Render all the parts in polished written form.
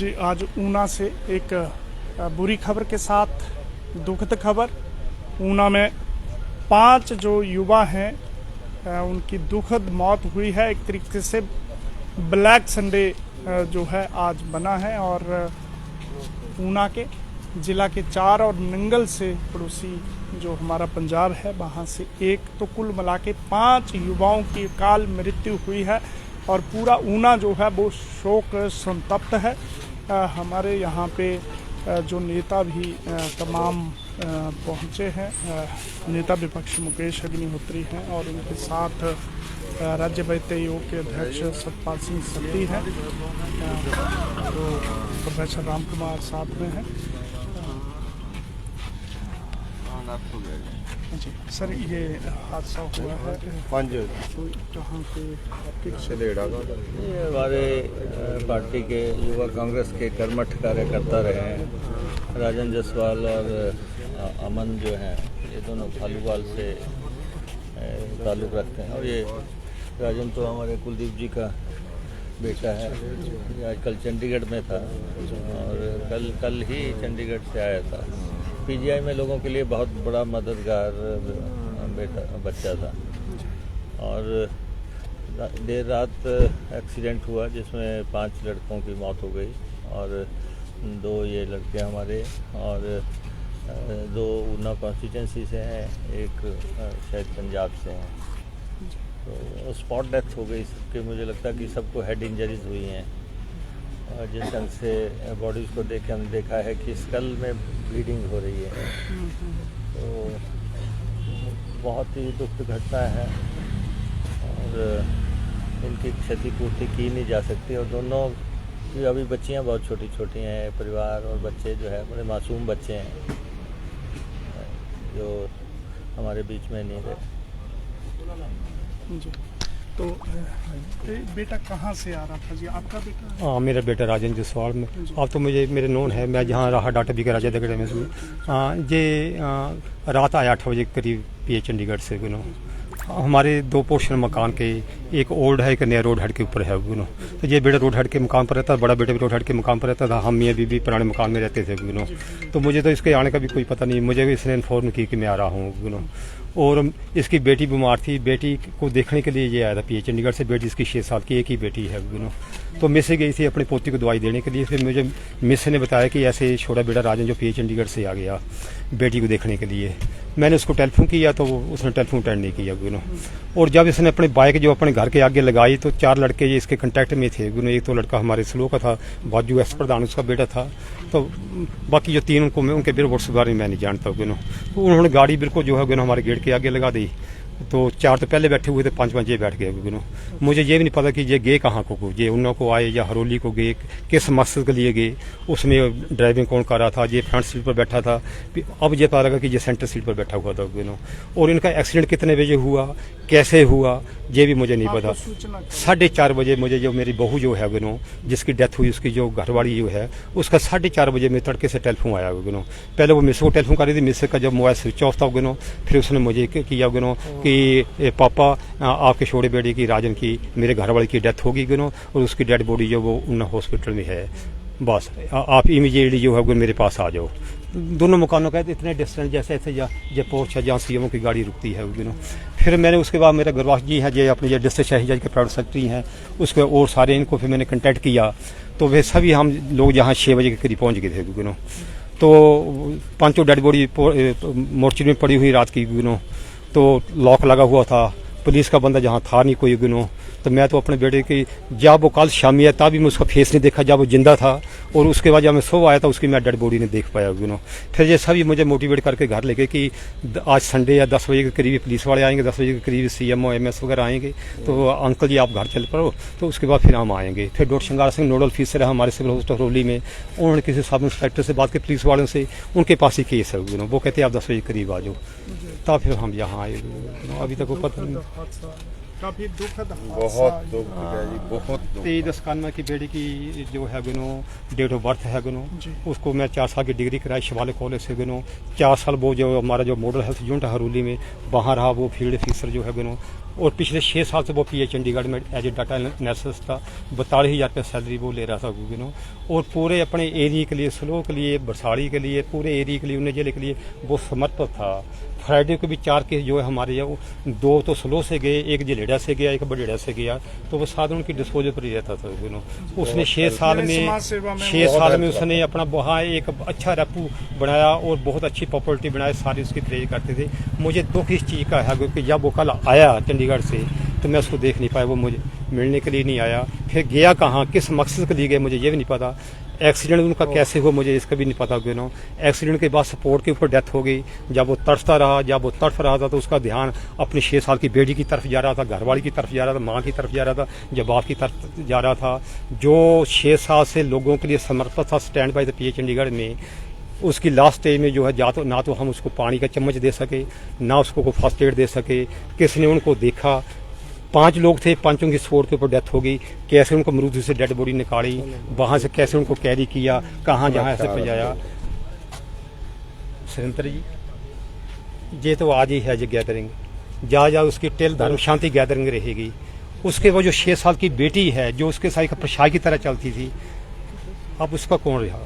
जी, आज ऊना से एक बुरी खबर के साथ दुखद खबर। ऊना में 5 जो युवा हैं उनकी दुखद मौत हुई है। एक तरीके से ब्लैक संडे जो है आज बना है और ऊना के ज़िला के 4 और नंगल से पड़ोसी जो हमारा पंजाब है वहाँ से एक, तो कुल मिला के 5 युवाओं की अकाल मृत्यु हुई है और पूरा ऊना जो है वो शोक संतप्त है। हमारे यहाँ पे जो नेता भी तमाम पहुँचे हैं, नेता विपक्ष मुकेश अग्निहोत्री हैं और उनके साथ राज्य वैद्य आयोग के अध्यक्ष सतपाल सिंह सत्ती हैं, तो प्रोफेसर राम कुमार साथ में हैं। जी सर, ये हादसा हुआ है कहाँ पे? ये हमारे पार्टी के युवा कांग्रेस के कर्मठ कार्यकर्ता रहे हैं। राजन जसवाल और अमन जो हैं, ये दोनों फालूवाल से ताल्लुक़ रखते हैं और ये राजन तो हमारे कुलदीप जी का बेटा है। ये आजकल चंडीगढ़ में था और कल ही चंडीगढ़ से आया था। पीजीआई में लोगों के लिए बहुत बड़ा मददगार बच्चा था और देर रात एक्सीडेंट हुआ जिसमें 5 लड़कों की मौत हो गई और 2 ये लड़के हमारे और 2 ऊना कॉन्स्टिट्यूंसी से हैं, एक शायद पंजाब से हैं। तो स्पॉट डेथ हो गई सबके। मुझे लगता है कि सबको हेड इंजरीज हुई हैं और जिस ढंग से बॉडीज़ को देख के हमने देखा है कि स्कल में ब्लीडिंग हो रही है। तो बहुत ही दुखद घटना है और इनकी क्षतिपूर्ति की नहीं जा सकती। और दोनों की अभी बच्चियां बहुत छोटी छोटी हैं, परिवार और बच्चे जो है बड़े मासूम बच्चे हैं जो हमारे बीच में नहीं रहे। तो बेटा कहाँ से आ रहा था जी? आपका बेटा? हाँ, मेरा बेटा राजन जसवाल में। अब तो मुझे मेरे नोन है, मैं जहाँ रहा डाटा बी के राजा दगड़े में ये रात आया 8 बजे करीब पी चंडीगढ़ से हमारे 2 पोर्शन मकान के, एक ओल्ड है एक नया रोड हेड के ऊपर है तो ये बेटा रोड हेड के मकान पर रहता, बड़ा बेटा भी रोड हेड के मकान पर रहता था। हम मियाँ बीबी पुराने मकान में रहते थे तो मुझे तो इसके आने का भी कोई पता नहीं। मुझे इसने इन्फॉर्म की कि मैं आ रहा हूँ और इसकी बेटी बीमार थी। बेटी को देखने के लिए ये आया था पी चंडीगढ़ से। बेटी इसकी 6 साल की, एक ही बेटी है तो मिस गई थी अपनी पोती को दवाई देने के लिए। फिर मुझे मिस ने बताया कि ऐसे छोटा बेटा राजन जो पी चंडीगढ़ से आ गया बेटी को देखने के लिए। मैंने उसको टेलीफोन किया तो उसने टेलीफोन अटेंड नहीं किया और जब इसने अपनी बाइक जो अपने घर के आगे लगाई तो 4 लड़के ये इसके कांटेक्ट में थे। एक तो लड़का हमारे स्लो का था, बाजू एक्स प्रधान उसका बेटा था, तो बाकी जो 3 उनको मैं उनके बिल्कुल के बारे में मैं नहीं जानता तो उन्होंने गाड़ी बिल्कुल जो है हमारे गेट के आगे लगा दी। तो 4 तो पहले बैठे हुए थे, 5 ये बैठ गए मुझे ये भी नहीं पता कि ये गए कहाँ को, ये उन को आए या हरोली को गए, किस मकसद के लिए गए, उसमें ड्राइविंग कौन कर रहा था, ये फ्रंट सीट पर बैठा था। अब ये पता लगा कि ये सेंटर सीट पर बैठा हुआ था और इनका एक्सीडेंट कितने बजे हुआ, कैसे हुआ, ये भी मुझे नहीं पता। 4:30 बजे मुझे जो मेरी बहू जो है जिसकी डेथ हुई, उसकी जो घरवाली जो है उसका 4:30 बजे में तड़के से टेलीफोन आया पहले वो मिस को टेलीफोन कर रही थी। मिस का जब मोबाइल स्विच ऑफ था फिर उसने मुझे किया कि पापा आपके छोटे बेटे की राजन की मेरे घरवाली की डेथ होगी और उसकी डेड बॉडी जो वो ऊना हॉस्पिटल में है, बस आप इमीडिएटली जो है मेरे पास आ जाओ। दोनों मकानों का इतने डिस्टेंस जैसे ऐसे ये पोर्च है जहाँ सीएमओ की गाड़ी रुकती है फिर मैंने उसके बाद मेरे गुरवास जी हैं जो अपने जो डिस्ट्रिक्ट शहरी जज के प्राइवेट सेक्रेटरी हैं उसके और सारे इनको फिर मैंने कॉन्टैक्ट किया तो वे सभी हम लोग जहाँ 6 बजे के करीब पहुँच गए थे तो 5 डेड बॉडी मोर्चरी में पड़ी हुई रात की तो लॉक लगा हुआ था। पुलिस का बंदा जहाँ था नहीं कोई तो मैं तो अपने बेटे की जब वो कल शामी है तब भी मैं उसका फेस नहीं देखा जब वो जिंदा था और उसके बाद जब मैं सो आया था उसकी मैं डेड बॉडी नहीं देख पाया फिर ये सभी मुझे मोटिवेट करके घर लेके कि आज संडे या 10 बजे के करीब पुलिस वाले आएंगे, 10 बजे के करीब सीएमओ एमएस वगैरह आएंगे तो अंकल जी आप घर चल पड़ो तो उसके बाद फिर हम आएंगे। फिर डॉक्टर शंगार सिंह नोडल ऑफिसर है हमारे सिविल हॉस्पिटल हरोली में, उन्होंने किसी सब इंस्पेक्टर से बात की, पुलिस वालों से, उनके पास ही केस है वो कहते हैं आप 10 बजे के करीब आ जाओ। तब फिर हम यहाँ आए। अभी तक वो पता नहीं काफी दुखद बहुत दुख है जी, बहुत दुख। 23 की बेटी की जो है गुनो डेट ऑफ बर्थ है गुनो, जी। उसको मैं 4 साल की डिग्री कराई शिवालिक कॉलेज से गुनो। 4 साल वो जो हमारा जो मॉडल हेल्थ यूनिट है हरोली में, वहाँ रहा वो फील्ड ऑफिसर जो है गुनो। और पिछले 6 साल से वो पीए चंडीगढ़ में एज ए डाटा एनालिसिस था। 42,000 रुपये सैलरी वो ले रहा था गुनो। और पूरे अपने एरिया के लिए, स्लो के लिए, बरसाड़ी के लिए, पूरे एरिया के लिए, उन्हें जिले के लिए वो समर्पित था। फ्राइडे को भी 4 केस जो है हमारे यहाँ, 2 तो स्लो से गए, एक जलेड़ा से गया, एक बडेड़ा से गया, तो वो साधन उनकी डिस्पोजल पर ही रहता था गुनो। उसने 6 साल में 6 साल में उसने अपना वहाँ एक अच्छा रेपू बनाया और बहुत अच्छी पॉपुलरिटी बनाई, सारी उसकी प्रेज करते थे। मुझे दुख इस चीज़ का है कि जब वो कल आया चंडीगढ़ से तो मैं उसको देख नहीं पाया, वो मुझे मिलने के लिए नहीं आया। फिर गया कहाँ, किस मकसद के लिए गया मुझे ये भी नहीं पता। एक्सीडेंट उनका कैसे हुआ मुझे इसका भी नहीं पता गुनो। एक्सीडेंट के बाद सपोर्ट के ऊपर डेथ हो गई। जब वो तड़फता रहा, जब वो तड़फ रहा था तो उसका ध्यान अपनी 6 साल की बेटी की तरफ जा रहा था, घरवाली की तरफ जा रहा था, माँ की तरफ जा रहा था, जब बाप की तरफ जा रहा था। जो 6 साल से लोगों के लिए समर्पित था स्टैंड बाय द पीए चंडीगढ़ में, उसकी लास्ट स्टेज में जो है ना तो हम उसको पानी का चम्मच दे सके, ना उसको कोई फर्स्ट एड दे सके। किसी ने उनको देखा, 5 लोग थे, 5 की सपोर्ट के ऊपर डेथ हो गई। कैसे उनको मरूद से डेड बॉडी निकाली, वहाँ से कैसे उनको कैरी किया, कहाँ जहाँ ऐसे पहुँचाया। सुरेंद्र जी, ये तो आज ही है जो गैदरिंग, जा उसकी टेल धर्म शांति गैदरिंग रहेगी। उसके वो जो 6 साल की बेटी है जो उसके साथ प्रसाद की तरह चलती थी, अब उसका कौन रहा?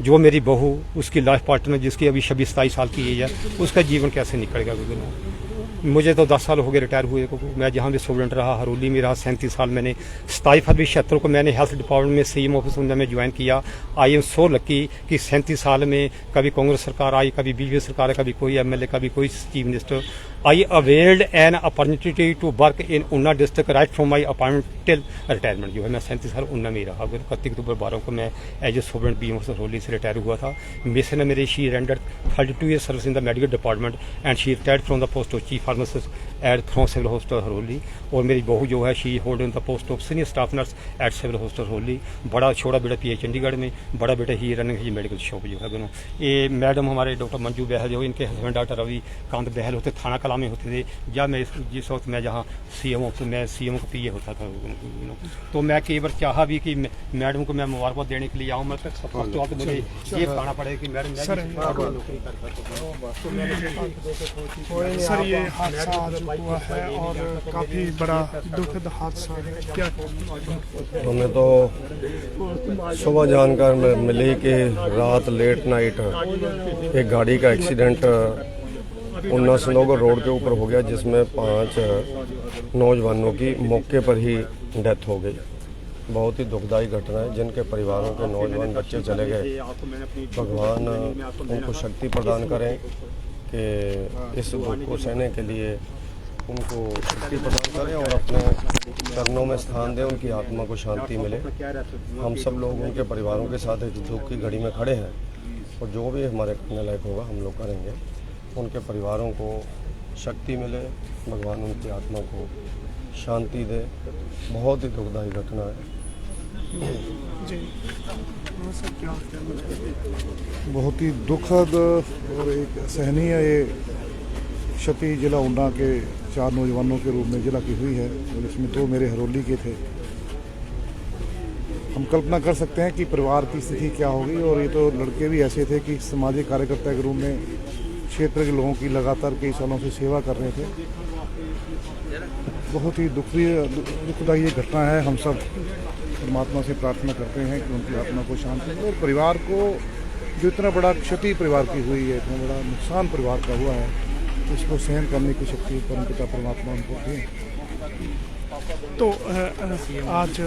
जो मेरी बहू, उसकी लाइफ पार्टनर जिसकी अभी 26-27 साल की एज है, उसका जीवन कैसे निकलेगा? मुझे तो 10 साल हो गए रिटायर हुए को। मैं जहाँ भी स्टूडेंट रहा, हरोली में रहा 37 साल। मैंने 27 फरवरी 76 को मैंने हेल्थ डिपार्टमेंट में सीएम ऑफिस में ज्वाइन किया। आई एम सो लकी कि 37 साल में कभी कांग्रेस सरकार आई, कभी बीजेपी सरकार आई, कभी कोई एमएलए, कभी कोई chief minister. I availed an opportunity to work in Una district right from my appointment till retirement. जो है मैं 37 साल उन्ना में ही रहा। 31 अक्टूबर 12 को मैं as a student BM officer Haroli से रिटायर हुआ था। मिस ने मेरी she render 32 year service in the medical department and she retired from the post of chief pharmacist at from civil hospital Haroli. और मेरी बहू जो है she hold in the post of senior staff nurse at civil hospital Haroli. बड़ा छोटा बेटा PA Chandigarh में, बड़ा बेटा ही रनिंग ही मेडिकल शॉप जो है दोनों। ये मैडम हमारे डॉक्टर मंजू बहल जो, इनके हस्बैंड डॉक्टर रवि कांत बहल होते थाना कला में होते थे। या मैं जिस वक्त मैं जहाँ सीएम का पीए होता था, तो मैं कई बार चाहा भी कि मैडम को मैं मुबारकबाद देने के लिए आऊँ। मैं तो मुझे ये बताना पड़ेगा कि मैडम नौकरी कर सर ये हादसा आज हुआ है और काफी बड़ा दुखद हादसा है, क्या? हमें तो सुबह जानकर मिली कि रात लेट नाइट एक गाड़ी का एक्सीडेंट उन्ना सनोगर रोड के ऊपर हो गया, जिसमें 5 नौजवानों की मौके पर ही डेथ हो गई। बहुत ही दुखदायी घटना है। जिनके परिवारों के नौजवान बच्चे चले गए, भगवान उनको शक्ति प्रदान करें कि इस दुख को सहने के लिए उनको शक्ति प्रदान करें और अपने चरणों में स्थान दें, उनकी आत्मा को शांति मिले। हम सब लोग उनके परिवारों के साथ इस दुख की घड़ी में खड़े हैं और जो भी हमारे करने लायक होगा हम लोग करेंगे। उनके परिवारों को शक्ति मिले, भगवान उनकी आत्मा को शांति दे। बहुत ही दुखदायी घटना है जी। बहुत ही दुखद और एक सहनीय ये क्षति जिला ऊना के 4 नौजवानों के रूप में जिला की हुई है, और इसमें 2 मेरे हरोली के थे। हम कल्पना कर सकते हैं कि परिवार की स्थिति क्या होगी। और ये तो लड़के भी ऐसे थे कि सामाजिक कार्यकर्ता के रूप में क्षेत्र के लोगों की लगातार कई सालों से सेवा कर रहे थे। बहुत ही दुखदायी घटना है। हम सब परमात्मा से प्रार्थना करते हैं कि उनकी आत्मा को शांति मिले और परिवार को जो इतना बड़ा क्षति परिवार की हुई है, इतना बड़ा नुकसान परिवार का हुआ है, इसको सहन करने की शक्ति परमपिता परमात्मा उनको दें। तो आज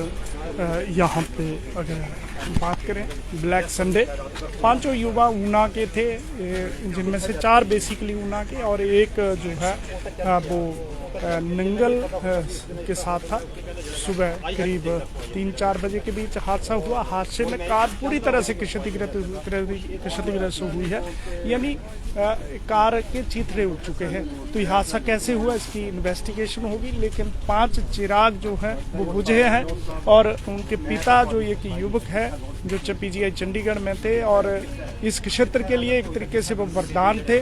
यहाँ पे अगर बात करें ब्लैक संडे, 5 युवा ऊना के थे, जिनमें से 4 बेसिकली ऊना के और एक जो है वो नंगल के साथ था। सुबह करीब 3-4 बजे के बीच हादसा हुआ। हादसे में कार पूरी तरह से क्षतिग्रस्त हुई है, यानी कार के चीथड़े उठ चुके हैं। तो ये हादसा कैसे हुआ इसकी इन्वेस्टिगेशन होगी, लेकिन 5 चिराग जो है वो बुझे हैं और उनके पिता जो एक युवक है जो पीजीआई चंडीगढ़ में थे और इस क्षेत्र के लिए एक तरीके से वो वरदान थे।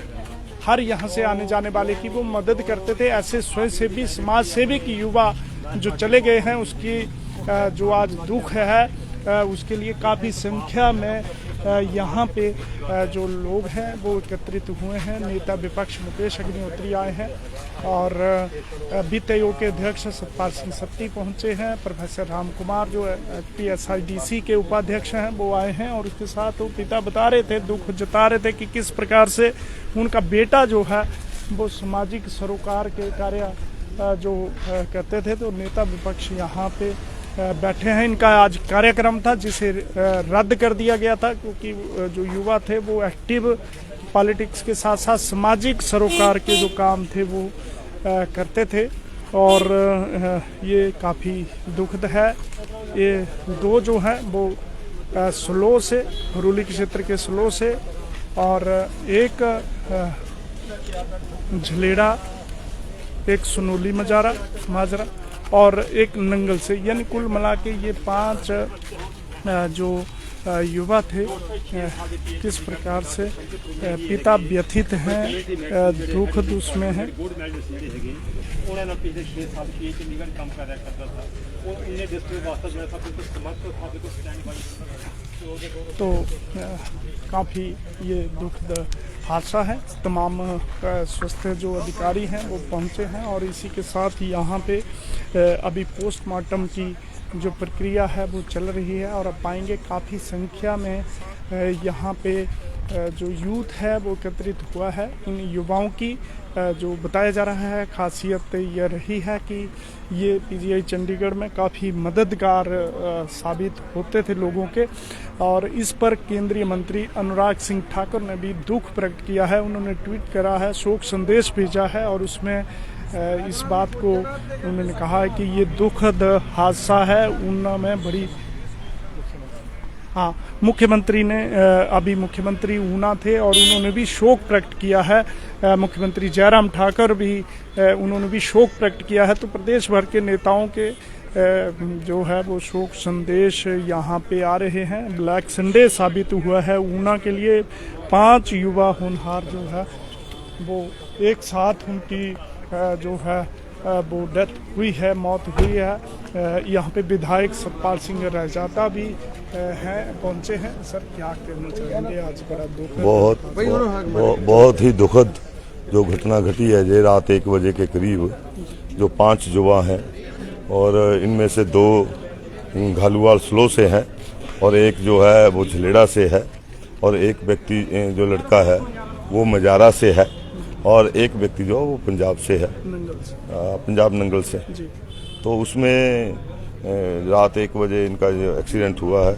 हर यहाँ से आने जाने वाले की वो मदद करते थे। ऐसे स्वयंसेवी समाज सेविक युवा जो चले गए हैं उसकी जो आज दुख है उसके लिए काफ़ी संख्या में यहाँ पे जो लोग हैं वो एकत्रित हुए हैं। नेता विपक्ष मुकेश अग्निहोत्री आए हैं और वित्त आयोग के अध्यक्ष सतपाल सिंह सत्ती पहुंचे हैं। प्रोफेसर राम कुमार जो PSIDC के उपाध्यक्ष हैं वो आए हैं और उसके साथ वो पिता बता रहे थे, दुख जता रहे थे कि किस प्रकार से उनका बेटा जो है वो सामाजिक सरोकार के कार्य जो करते थे। तो नेता विपक्ष यहाँ पे बैठे हैं। इनका आज कार्यक्रम था जिसे रद्द कर दिया गया था क्योंकि जो युवा थे वो एक्टिव पॉलिटिक्स के साथ साथ सामाजिक सरोकार के जो काम थे वो करते थे और ये काफ़ी दुखद है। ये दो जो हैं वो स्लो से हरोली क्षेत्र के स्लो से और एक झलेड़ा, एक सुनोली माजरा और एक नंगल से, यानी कुल मिला के ये 5 जो युवा थे किस प्रकार से पिता व्यथित हैं, दुखद उसमें है। तो काफ़ी ये दुखद हादसा है। तमाम स्वास्थ्य जो अधिकारी हैं वो पहुंचे हैं और इसी के साथ ही यहाँ पे अभी पोस्टमार्टम की जो प्रक्रिया है वो चल रही है और अब पाएंगे काफ़ी संख्या में यहाँ पे जो यूथ है वो एकत्रित हुआ है। इन युवाओं की जो बताया जा रहा है खासियत यह रही है कि ये PGI चंडीगढ़ में काफ़ी मददगार साबित होते थे लोगों के और इस पर केंद्रीय मंत्री अनुराग सिंह ठाकुर ने भी दुख प्रकट किया है। उन्होंने ट्वीट करा है, शोक संदेश भेजा है और उसमें इस बात को उन्होंने कहा है कि ये दुखद हादसा है। उनमें बड़ी मुख्यमंत्री ने अभी मुख्यमंत्री ऊना थे और उन्होंने भी शोक प्रकट किया है। मुख्यमंत्री जयराम ठाकुर भी उन्होंने भी शोक प्रकट किया है। तो प्रदेश भर के नेताओं के जो है वो शोक संदेश यहाँ पे आ रहे हैं। ब्लैक संडे साबित हुआ है ऊना के लिए। 5 युवा होनहार जो है वो एक साथ उनकी जो है वो डेथ हुई है, मौत हुई है। यहाँ पे विधायक सतपाल सिंह रजादा भी हैं, पहुँचे हैं। सर क्या कहना चाहेंगे, आज बड़ा दुख बहुत ही दुखद जो घटना घटी है। ये रात 1 बजे के करीब जो 5 युवा हैं और इनमें से 2 घालूवाल स्लो से हैं और एक जो है वो झलेड़ा से है और एक व्यक्ति जो लड़का है वो मजारा से है और एक व्यक्ति जो वो पंजाब से है, पंजाब नंगल से। तो उसमें रात 1 बजे इनका जो एक्सीडेंट हुआ है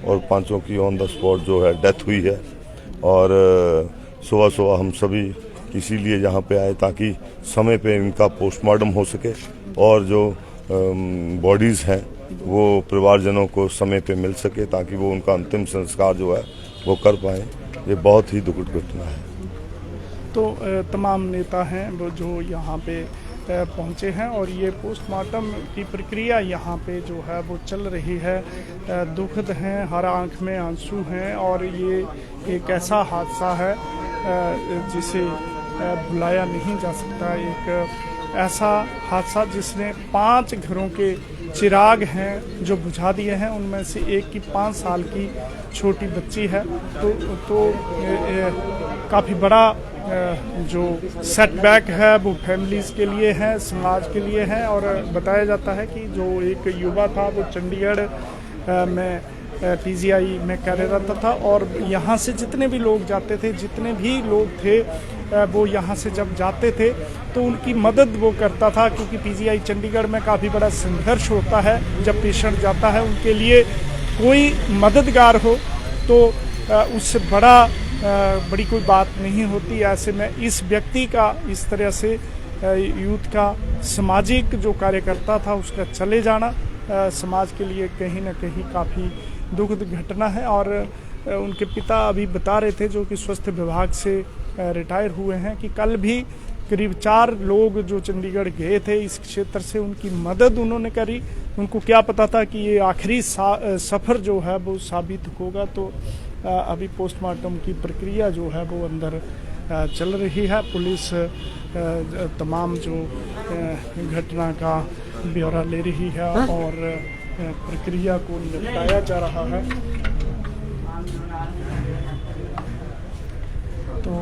और 5 की ऑन द स्पॉट जो है डेथ हुई है। और सुबह हम सभी इसीलिए यहाँ पे आए ताकि समय पे इनका पोस्टमार्टम हो सके और जो बॉडीज़ हैं वो परिवारजनों को समय पे मिल सके ताकि वो उनका अंतिम संस्कार जो है वो कर पाएँ। ये बहुत ही दुखद घटना है। तो तमाम नेता हैं वो जो यहाँ पे पहुँचे हैं और ये पोस्टमार्टम की प्रक्रिया यहाँ पे जो है वो चल रही है। दुखद हैं, हर आंख में आंसू हैं और ये एक ऐसा हादसा है जिसे भुलाया नहीं जा सकता। एक ऐसा हादसा जिसने 5 घरों के चिराग हैं जो बुझा दिए हैं। उनमें से एक की 5 साल की छोटी बच्ची है। तो काफ़ी बड़ा जो सेटबैक है वो फैमिलीज के लिए है, समाज के लिए है। और बताया जाता है कि जो एक युवा था वो चंडीगढ़ में PGI में कार्यरत था और यहाँ से जितने भी लोग जाते थे, जितने भी लोग थे वो यहाँ से जब जाते थे तो उनकी मदद वो करता था क्योंकि PGI चंडीगढ़ में काफ़ी बड़ा संघर्ष होता है। जब पेशेंट जाता है उनके लिए कोई मददगार हो तो उससे बड़ी कोई बात नहीं होती। ऐसे में इस व्यक्ति का इस तरह से यूथ का सामाजिक जो कार्यकर्ता था उसका चले जाना समाज के लिए कहीं ना कहीं काफ़ी दुखद घटना है। और उनके पिता अभी बता रहे थे जो कि स्वास्थ्य विभाग से रिटायर हुए हैं कि कल भी करीब 4 लोग जो चंडीगढ़ गए थे इस क्षेत्र से, उनकी मदद उन्होंने करी। उनको क्या पता था कि ये आखिरी सफ़र जो है वो साबित होगा। तो अभी पोस्टमार्टम की प्रक्रिया जो है वो अंदर चल रही है। पुलिस तमाम जो घटना का ब्यौरा ले रही है और प्रक्रिया को निपटाया जा रहा है। तो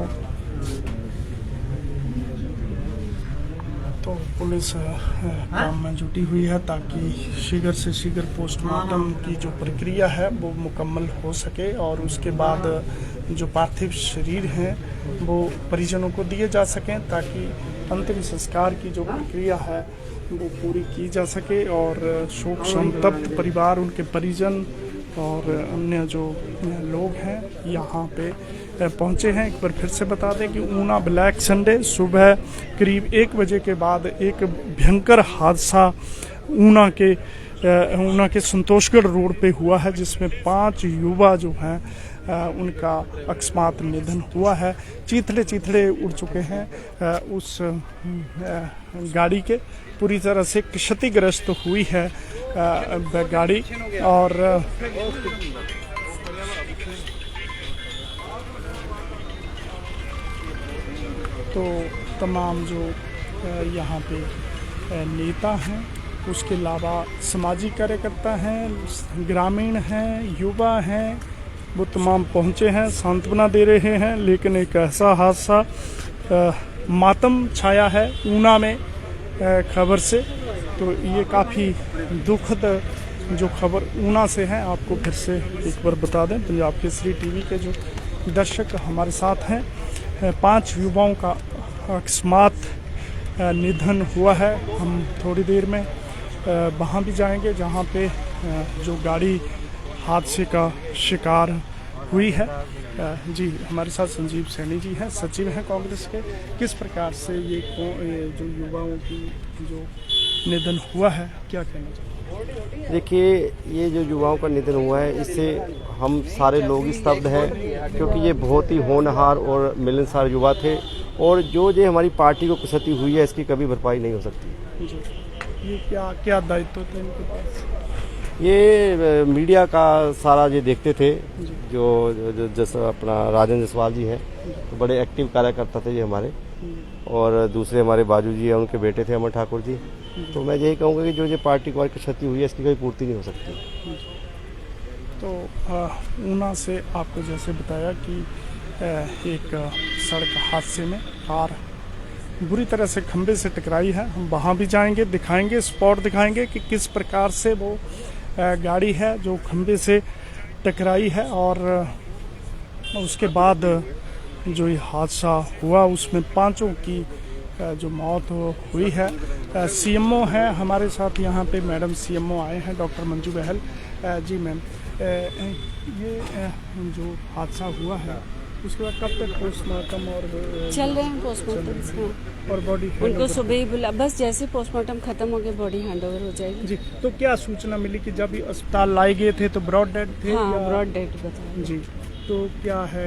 पुलिस काम में जुटी हुई है ताकि शीघ्र से शीघ्र पोस्टमार्टम की जो प्रक्रिया है वो मुकम्मल हो सके और उसके बाद जो पार्थिव शरीर हैं वो परिजनों को दिए जा सकें ताकि अंतिम संस्कार की जो प्रक्रिया है वो पूरी की जा सके और शोक संतप्त परिवार, उनके परिजन और अन्य जो लोग हैं यहाँ पे पहुँचे हैं। एक बार फिर से बता दें कि ऊना ब्लैक संडे सुबह करीब 1 बजे के बाद एक भयंकर हादसा ऊना के संतोषगढ़ रोड पे हुआ है जिसमें 5 युवा जो हैं उनका अकस्मात निधन हुआ है। चीथड़े उड़ चुके हैं उस गाड़ी के, पूरी तरह से क्षतिग्रस्त हुई है गाड़ी और तो तमाम जो यहाँ पे नेता हैं, उसके अलावा सामाजिक कार्यकर्ता हैं, ग्रामीण हैं, युवा हैं, वो तमाम पहुँचे हैं, सांत्वना दे रहे हैं। लेकिन एक ऐसा हादसा मातम छाया है ऊना में खबर से, तो ये काफ़ी दुखद जो खबर ऊना से है आपको फिर से एक बार बता दें। पंजाब केसरी टीवी के जो दर्शक हमारे साथ हैं, 5 युवाओं का अकस्मात निधन हुआ है। हम थोड़ी देर में वहाँ भी जाएंगे जहाँ पे जो गाड़ी हादसे का शिकार हुई है। जी हमारे साथ संजीव सैनी जी हैं, सचिव हैं कांग्रेस के। किस प्रकार से ये जो युवाओं की जो निधन हुआ है, क्या कहना चाहिए? देखिए, ये जो युवाओं का निधन हुआ है इससे हम सारे लोग ही स्तब्ध हैं, क्योंकि ये बहुत ही होनहार और मिलनसार युवा थे और जो हमारी पार्टी को क्षति हुई है इसकी कभी भरपाई नहीं हो सकती। जी, ये क्या दायित्व थे इनके पास? ये मीडिया का सारा ये देखते थे, जो जैसा अपना राजन जसवाल जी हैं, तो बड़े एक्टिव कार्यकर्ता थे ये हमारे, और दूसरे हमारे बाजू जी हैं, उनके बेटे थे अमर ठाकुर जी। तो मैं यही कहूँगा कि जो पार्टी को क्षति हुई है इसकी कोई पूर्ति नहीं हो सकती। तो ऊना से आपको जैसे बताया कि एक सड़क हादसे में कार बुरी तरह से खंबे से टकराई है। हम वहाँ भी जाएंगे, दिखाएंगे, स्पॉट दिखाएंगे कि किस प्रकार से वो गाड़ी है जो खंबे से टकराई है और उसके बाद जो ये हादसा हुआ उसमें 5 की जो मौत हुई है। सीएमओ हैं हमारे साथ यहाँ पे, मैडम सीएमओ आए हैं, डॉक्टर मंजू बहल जी। मैम, ये जो हादसा हुआ है उसके बाद कब तक पोस्टमार्टम और चल रहे हैं पोस्टमार्टम और बॉडी उनको सुबह ही बुला, बस जैसे पोस्टमार्टम खत्म हो गया बॉडी हैंडओवर हो जाएगी। जी, तो क्या सूचना मिली कि जब अस्पताल लाए गए थे तो ब्रॉड डेड थे? हाँ, ब्रॉड डेड बताया जी। तो क्या है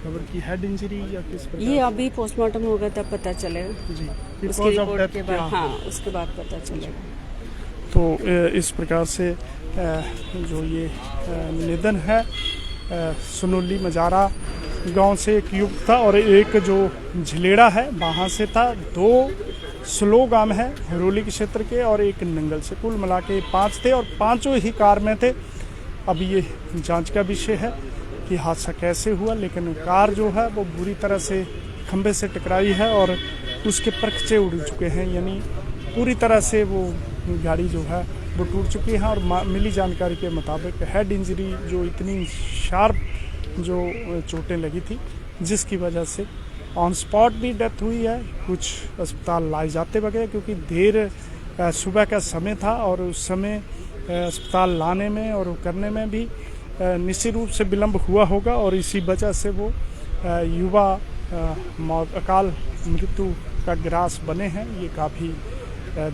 खबर की हेड इंजरी या किस प्रकार? ये अभी पोस्टमार्टम होगा तब पता चलेगा जी, उसकी रिपोर्ट के बाद। हाँ, उसके बाद पता चलेगा। तो इस प्रकार से जो ये निधन है, सुनोली मजारा गांव से एक युवक था और एक जो झलेड़ा है वहाँ से था। 2 स्लो गांव है हरोली के क्षेत्र के और एक नंगल से, कुल मिला के 5 थे और 5 ही कार में थे। अब ये जांच का विषय है कि हादसा कैसे हुआ, लेकिन कार जो है वो बुरी तरह से खंबे से टकराई है और उसके परखचे उड़ चुके हैं, यानी पूरी तरह से वो गाड़ी जो है वो टूट चुकी है। और मिली जानकारी के मुताबिक हेड इंजरी जो इतनी शार्प जो चोटें लगी थी जिसकी वजह से ऑन स्पॉट भी डेथ हुई है। कुछ अस्पताल लाए जाते बगैर, क्योंकि देर सुबह का समय था और उस समय अस्पताल लाने में और करने में भी निश्चित रूप से विलम्ब हुआ होगा और इसी वजह से वो युवा अकाल मृत्यु का ग्रास बने हैं। ये काफ़ी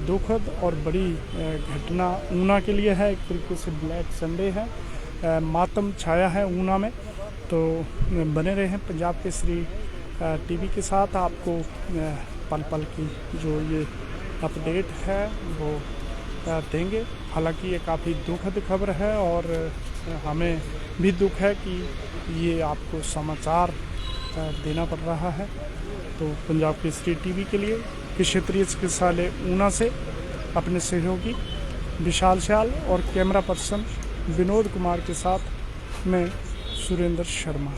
दुखद और बड़ी घटना ऊना के लिए है। एक तरीके से ब्लैक संडे है, मातम छाया है ऊना में। तो बने रहे हैं पंजाब केसरी टीवी के साथ, आपको पल पल की जो ये अपडेट है वो देंगे। हालांकि ये काफ़ी दुखद खबर है और हमें भी दुख है कि ये आपको समाचार देना पड़ रहा है। तो पंजाब केसरी टीवी के लिए क्षेत्रीय चिकित्सालय ऊना से अपने सहयोगी विशाल श्याल और कैमरा पर्सन विनोद कुमार के साथ मैं सुरेंद्र शर्मा।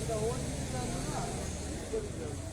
The whole